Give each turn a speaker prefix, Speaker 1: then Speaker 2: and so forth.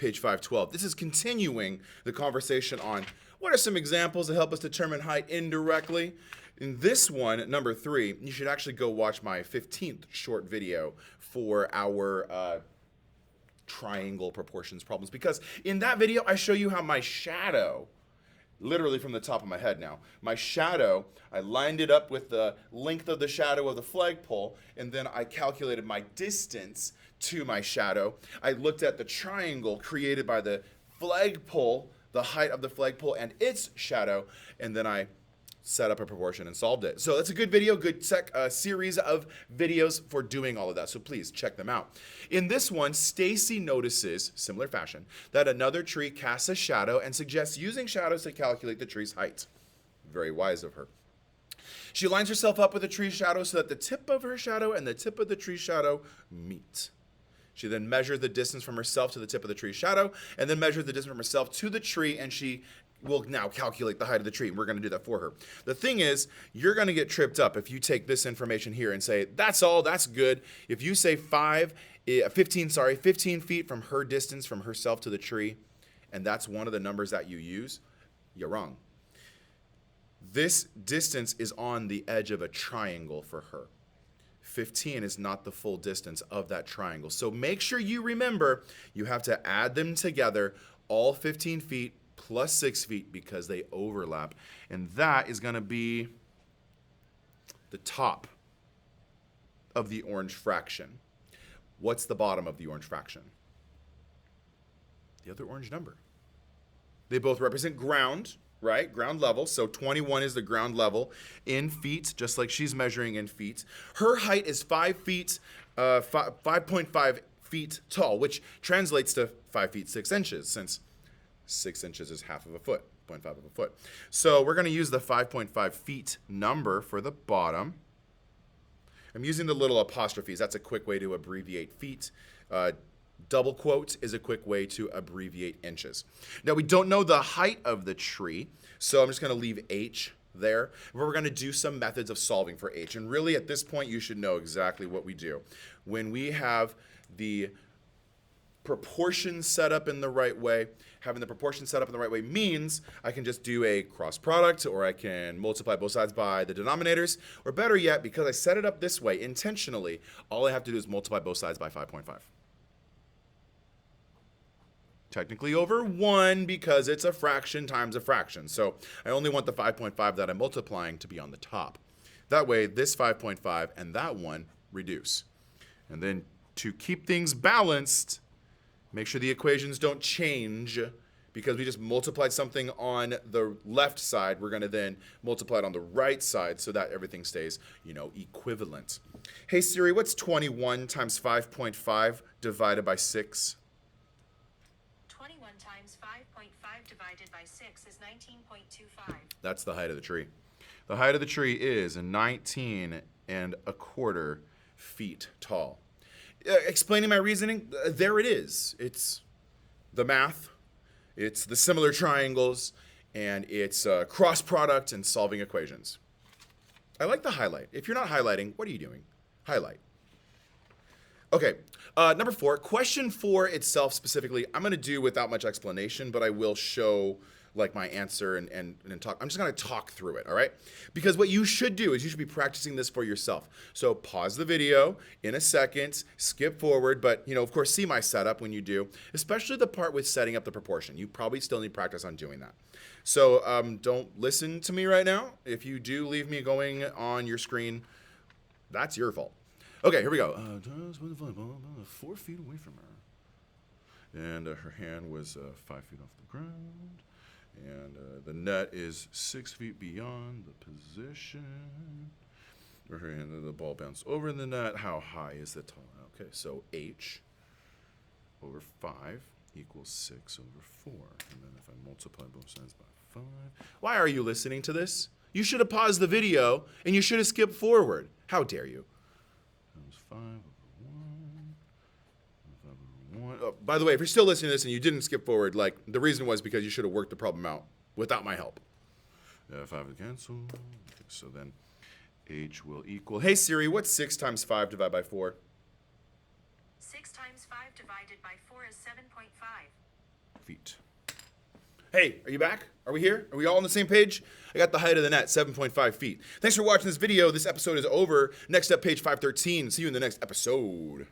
Speaker 1: page 512. This is continuing the conversation on what are some examples that help us determine height indirectly. In this one, number 3, you should actually go watch my 15th short video for our triangle proportions problems, because in that video I show you how my shadow, literally from the top of my head now, my shadow, I lined it up with the length of the shadow of the flagpole, and then I calculated my distance to my shadow. I looked at the triangle created by the flagpole, the height of the flagpole and its shadow, and then I set up a proportion and solved it. So that's a good video, good series of videos for doing all of that. So please check them out. In this one, Stacy notices, similar fashion, that another tree casts a shadow and suggests using shadows to calculate the tree's height. Very wise of her. She lines herself up with the tree shadow so that the tip of her shadow and the tip of the tree shadow meet. She then measures the distance from herself to the tip of the tree shadow, and then measures the distance from herself to the tree, and she will now calculate the height of the tree. We're going to do that for her. The thing is, you're going to get tripped up if you take this information here and say, that's all, that's good. If you say 15 feet from her distance from herself to the tree, and that's one of the numbers that you use, you're wrong. This distance is on the edge of a triangle for her. 15 is not the full distance of that triangle. So make sure you remember you have to add them together, all 15 feet plus 6 feet, because they overlap. And that is going to be the top of the orange fraction. What's the bottom of the orange fraction? The other orange number. They both represent ground, right? Ground level. So 21 is the ground level in feet, just like she's measuring in feet. Her height is 5.5 feet tall, which translates to 5 feet 6 inches, since 6 inches is half of a foot, 0.5 of a foot. So we're going to use the 5.5 feet number for the bottom. I'm using the little apostrophes. That's a quick way to abbreviate feet. Double quote is a quick way to abbreviate inches. Now, we don't know the height of the tree, so I'm just going to leave H there. We're going to do some methods of solving for H. And really, at this point, you should know exactly what we do. When we have the proportions set up in the right way, having the proportion set up in the right way means I can just do a cross product, or I can multiply both sides by the denominators, or better yet, because I set it up this way intentionally, all I have to do is multiply both sides by 5.5. Technically over 1 because it's a fraction times a fraction. So I only want the 5.5 that I'm multiplying to be on the top. That way, this 5.5 and that one reduce. And then to keep things balanced, make sure the equations don't change, because we just multiplied something on the left side. We're going to then multiply it on the right side so that everything stays, equivalent. Hey Siri, what's 21 times 5.5 divided by 6?
Speaker 2: 21 times 5.5 divided by 6 is 19.25.
Speaker 1: That's the height of the tree. The height of the tree is 19 1/4 feet tall. Explaining my reasoning, there it is. It's the math, it's the similar triangles, and it's cross product and solving equations. I like the highlight. If you're not highlighting, what are you doing? Highlight. Okay, number 4, question 4 itself specifically, I'm going to do without much explanation, but I will show like my answer and talk. I'm just going to talk through it, all right? Because what you should do is you should be practicing this for yourself. So pause the video in a second, skip forward, but of course see my setup when you do, especially the part with setting up the proportion. You probably still need practice on doing that. So don't listen to me right now. If you do leave me going on your screen, that's your fault. Okay, here we go. 4 feet away from her. And her hand was 5 feet off the ground. And the net is 6 feet beyond the position. Her hand, the ball bounced over the net. How high is the tall? Okay, so H over 5 equals 6 over 4. And then if I multiply both sides by 5. Why are you listening to this? You should have paused the video and you should have skipped forward. How dare you? That was 5 over 1. 5 over 1. Oh, by the way, if you're still listening to this and you didn't skip forward, the reason was because you should have worked the problem out without my help. 5 would cancel. Okay, so then H will equal. Hey Siri, what's 6 times 5 divided by 4?
Speaker 2: 6 times 5 divided by 4 is 7.5.
Speaker 1: feet. Hey, are you back? Are we here? Are we all on the same page? I got the height of the net, 7.5 feet. Thanks for watching this video. This episode is over. Next up, page 513. See you in the next episode.